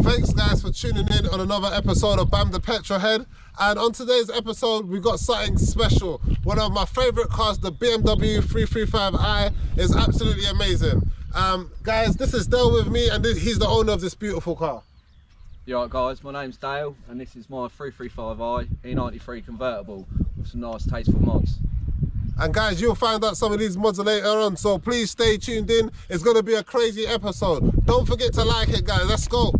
Thanks guys for tuning in on another episode of Bam the Petrol Head. And on today's episode we got something special. One of my favourite cars, the BMW 335i, is absolutely amazing. Guys, this is Dale with me, and he's the owner of this beautiful car. You alright guys, my name's Dale and this is my 335i E93 convertible with some nice tasteful mods. And guys, you'll find out some of these mods later on, so please stay tuned in. It's going to be a crazy episode. Don't forget to like it guys, let's go.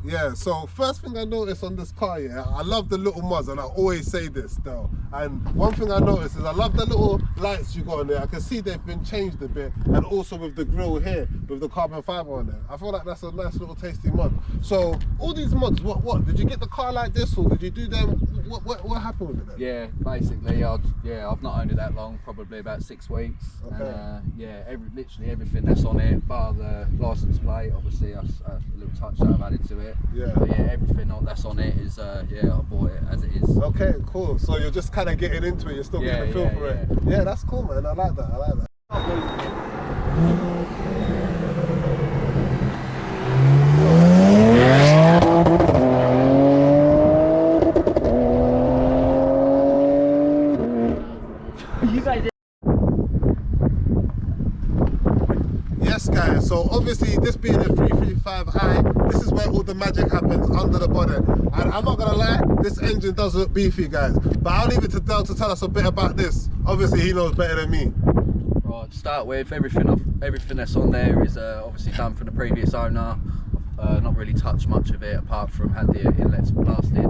Yeah, so first thing I noticed on this car, yeah, I love the little mods, and I always say this though. And one thing I noticed is I love the little lights you got on there. I can see they've been changed a bit, and also with the grille here, with the carbon fibre on there. I feel like that's a nice little tasty mod. So all these mods, what? Did you get the car like this, or did you do them? What happened with it then? Yeah, basically, I've not owned it that long, probably about 6 weeks. Okay. And yeah, literally everything that's on it, bar the license plate, obviously a little touch that I've added to it. Yeah. But yeah, everything that's on it is, yeah, I bought it as it is. Okay, cool. So you're just kind of getting into it, you're still getting a feel for it. Yeah, that's cool, man. I like that, I like that. Yes guys, so obviously this being a 335i, this is where all the magic happens, under the bonnet. And I'm not gonna lie, this engine does look beefy guys, but I'll leave it to Del to tell us a bit about this. Obviously he knows better than me. Right, to start with, everything that's on there is obviously done from the previous owner. Not really touched much of it apart from had the inlets blasted.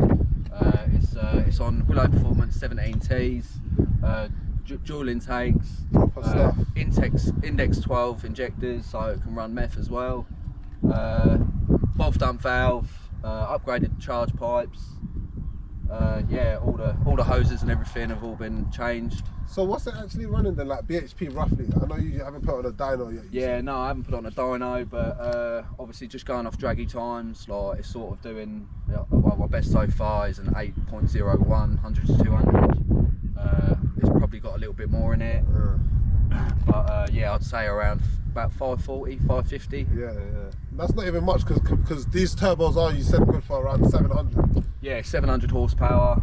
It's on Willow Performance 17Ts. Dual intakes, index 12 injectors, so it can run meth as well. Valve dump valve, upgraded charge pipes. Yeah, all the hoses and everything have all been changed. So what's it actually running then, like BHP roughly? I know you haven't put on a dyno yet. Yeah, no, I haven't put on a dyno, but obviously just going off draggy times, like it's sort of doing, well, my best so far is an 8.01, 100 to 200. It's probably got a little bit more in it, but yeah, I'd say around about 540, 550. Yeah, that's not even much because these turbos are, you said, good for around 700. Yeah, 700 horsepower.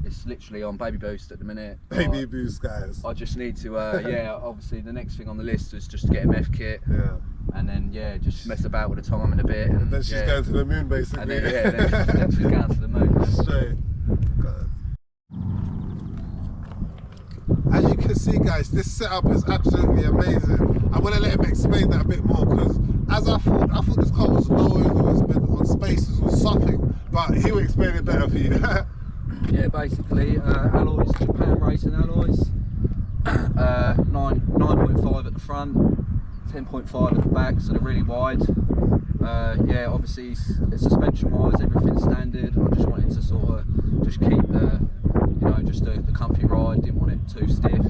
It's literally on baby boost at the minute. Baby boost, guys. I just need to, yeah, obviously the next thing on the list is just to get a meth kit. Yeah. And then, yeah, just mess about with the timing a bit. And then she's going to the moon, basically. And then, yeah, then she's going to the moon. Straight. As you can see guys, this setup is absolutely amazing. I'm going to let him explain that a bit more, because as I thought this car was low over, it's been on spaces or something, but he will explain it better for you. Yeah, basically alloys, Japan racing alloys, 9.5 at the front, 10.5 at the back, so they're really wide. Yeah, obviously suspension wise everything's standard. I just wanted to sort of just keep the, you know, just the comfy ride, didn't want it too stiff.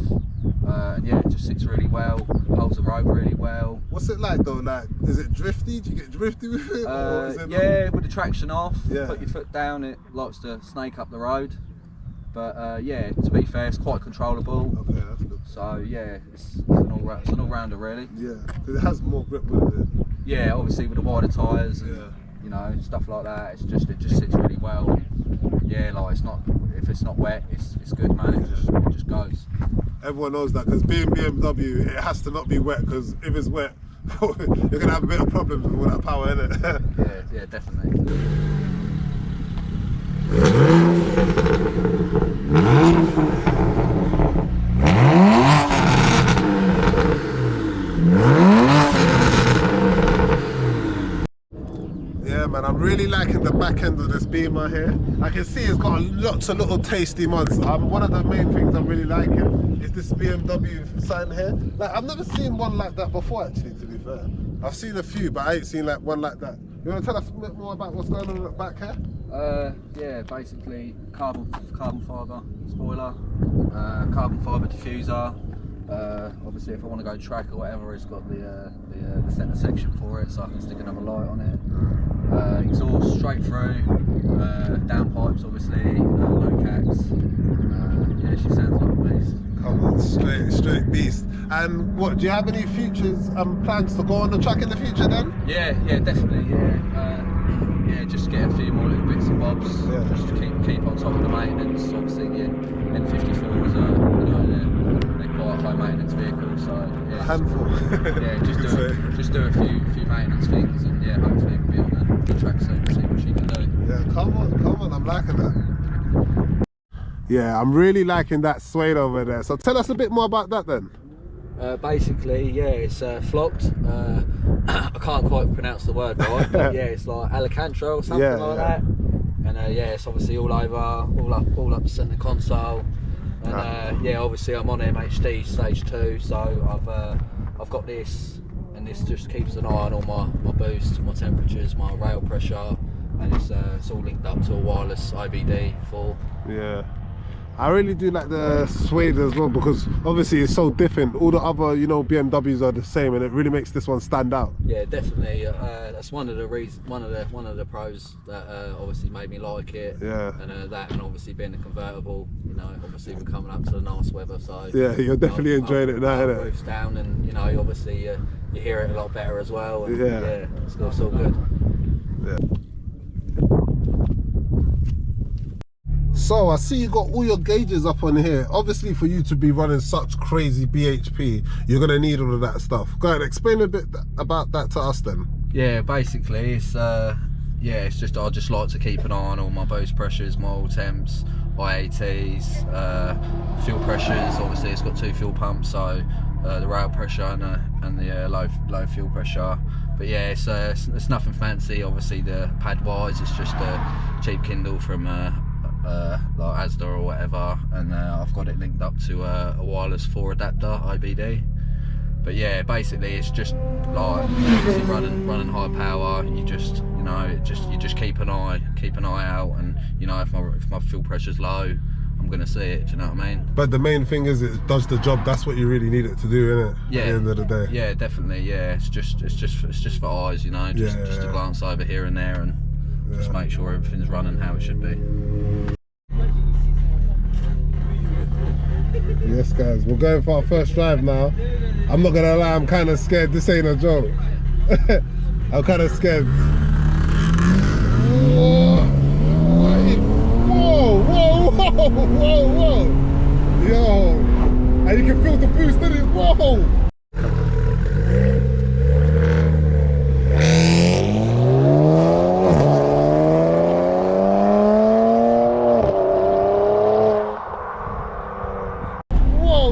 And yeah, it just sits really well, holds the road really well. What's it like though? Like, is it drifty? Do you get drifty with it? Or is it yeah, with the traction off, put your foot down, it likes to snake up the road. But yeah, to be fair, it's quite controllable. Okay, that's good. So yeah, it's an all-rounder really. Yeah, because it has more grip with it. Yeah, obviously with the wider tyres and you know, stuff like that, it just sits really well. Yeah, like if it's not wet, it's good, man. It just goes. Everyone knows that, because being BMW, it has to not be wet, because if it's wet, you're gonna have a bit of problems with all that power in it. Yeah, definitely. Yeah man, I'm really liking the back end of this Beamer here. I can see it's got lots of little tasty mods. One of the main things I'm really liking is this BMW sign here. Like, I've never seen one like that before actually, to be fair. I've seen a few, but I ain't seen like one like that. You want to tell us a bit more about what's going on at the back here? Yeah, basically carbon fibre spoiler, carbon fibre diffuser. Obviously, if I want to go track or whatever, it's got the centre section for it, so I can stick another light on it. Exhaust straight through, downpipes obviously, low cats. Yeah, she sounds like a beast. Come on, straight beast. And what, do you have any futures and plans to go on the track in the future then? Yeah, definitely. Yeah, just get a few more little bits and bobs. Yeah. Just to keep on top of the maintenance. Obviously, the N54s are, they're quite high maintenance vehicles. So yeah, A handful. Yeah, just do a few maintenance things, and yeah, hopefully be on the track soon. See what she can do. Yeah, come on, I'm liking that. Yeah, I'm really liking that suede over there. So tell us a bit more about that then. Basically, yeah, it's flocked. I can't quite pronounce the word right, but yeah, it's like Alcantara or something like that. And yeah, it's obviously all over, all up the centre console. And yeah, obviously I'm on MHD stage 2, so I've got this, and this just keeps an eye on all my boost, my temperatures, my rail pressure, and it's all linked up to a wireless IBD for. Yeah. I really do like the suede as well, because obviously it's so different. All the other, you know, BMWs are the same, and it really makes this one stand out. Yeah, definitely. That's one of the reasons, one of the pros that obviously made me like it. Yeah. And that, and obviously being a convertible, you know, obviously we're coming up to the nice weather, so yeah, you're definitely enjoying it now, innit? Roof's down, and you know, obviously you hear it a lot better as well. And, yeah, it's all good. Yeah. So I see you got all your gauges up on here. Obviously, for you to be running such crazy BHP, you're gonna need all of that stuff. Go ahead, explain a bit about that to us then. Yeah, basically it's it's just I just like to keep an eye on all my boost pressures, my oil temps, IATs, fuel pressures. Obviously it's got 2 fuel pumps, so the rail pressure and the low fuel pressure. But yeah, it's nothing fancy. Obviously the pad wise, it's just a cheap Kindle from like Asda or whatever, and I've got it linked up to a wireless 4 adapter IBD. But yeah, basically it's just like obviously running high power. You just, you know, you just keep an eye out, and you know, if my fuel pressure's low, I'm gonna see it. Do you know what I mean? But the main thing is it does the job. That's what you really need it to do, innit? Yeah. At the end of the day. Yeah, definitely. Yeah, it's just for eyes, you know, just to glance over here and there and just make sure everything's running how it should be. Yes guys, we're going for our first drive now. I'm not gonna lie, I'm kind of scared. This ain't a joke. I'm kind of scared. Whoa, yo, and you can feel the boost in it. Whoa.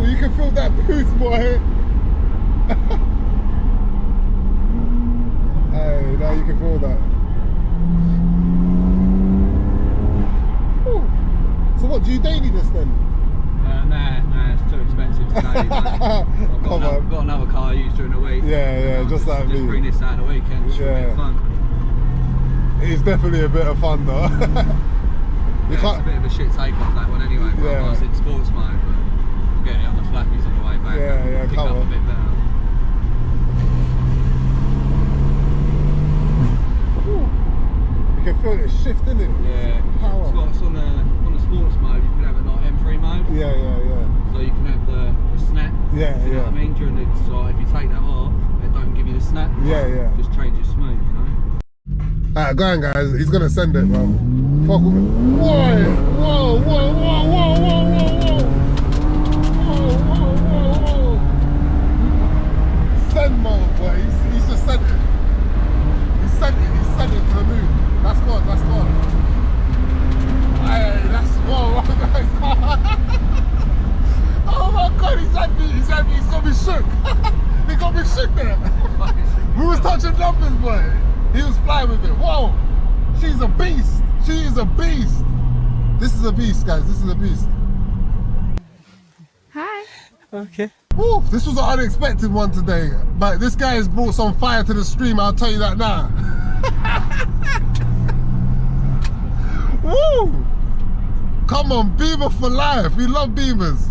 You can feel that boost, boy. Hey, now you can feel that. Whew. So what, do you daily this then? Nah, it's too expensive to daily. I've got another car I use during the week. Yeah, just like me. Just bring this out of the weekend, it's a bit of fun. It's definitely a bit of fun though. It's a bit of a shit take off that one anyway, but I was in sports mode. Get it on the flappies on the way back. Yeah, pick up a bit better. You can feel it shifting it. Yeah. Power. It's on the sports mode. You can have it like M3 mode. Yeah. So you can have the snap. Yeah, you know what I mean? During the if you take that off, it don't give you the snap. Yeah. Just change it smooth, you know. Alright, go on guys. He's gonna send it, bro. Fuck with me. Whoa. Send mode, boy. He's just sent it. He sent it to the moon. That's gone. Hey, whoa, guys. Oh my god, he's got me shook. He got me shook there. We was touching numbers, boy. He was flying with it. Whoa, she's a beast. She is a beast. This is a beast, guys. This is a beast. Hi. Okay. Woo, this was an unexpected one today, but this guy has brought some fire to the stream, I'll tell you that now. Woo! Come on, Beamer for life. We love Beamers.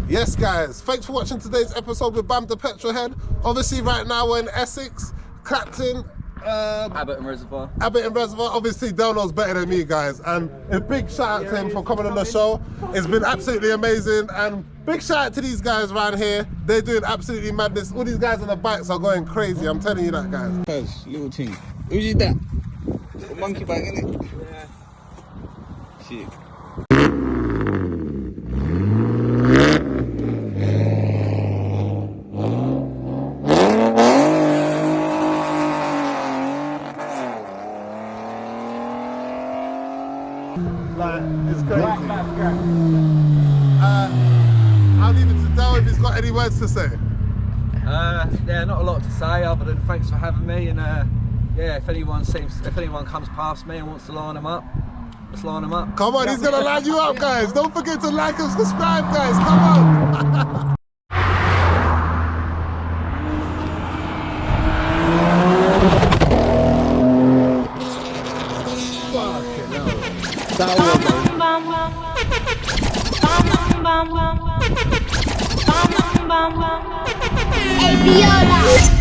Yes guys, guys, thanks for watching today's episode with Bam the Petrol Head. Obviously right now we're in Essex, Clapton, Abbott and Reservoir. Obviously Del knows better than me, guys, and a big shout out to him for coming on the show. It's been absolutely amazing, and big shout out to these guys around here. They're doing absolutely madness. All these guys on the bikes are going crazy, I'm telling you that, guys. Little thing. Who's that? A monkey bike, innit? Yeah. Shit. Like, it's crazy. I'll leave it to Del if he's got any words to say. Yeah, not a lot to say other than thanks for having me, and yeah, if anyone comes past me and wants to line them up, let's line them up. Come on, he's gonna line you up, guys. Don't forget to like and subscribe, guys. Come on. Hey, Viola.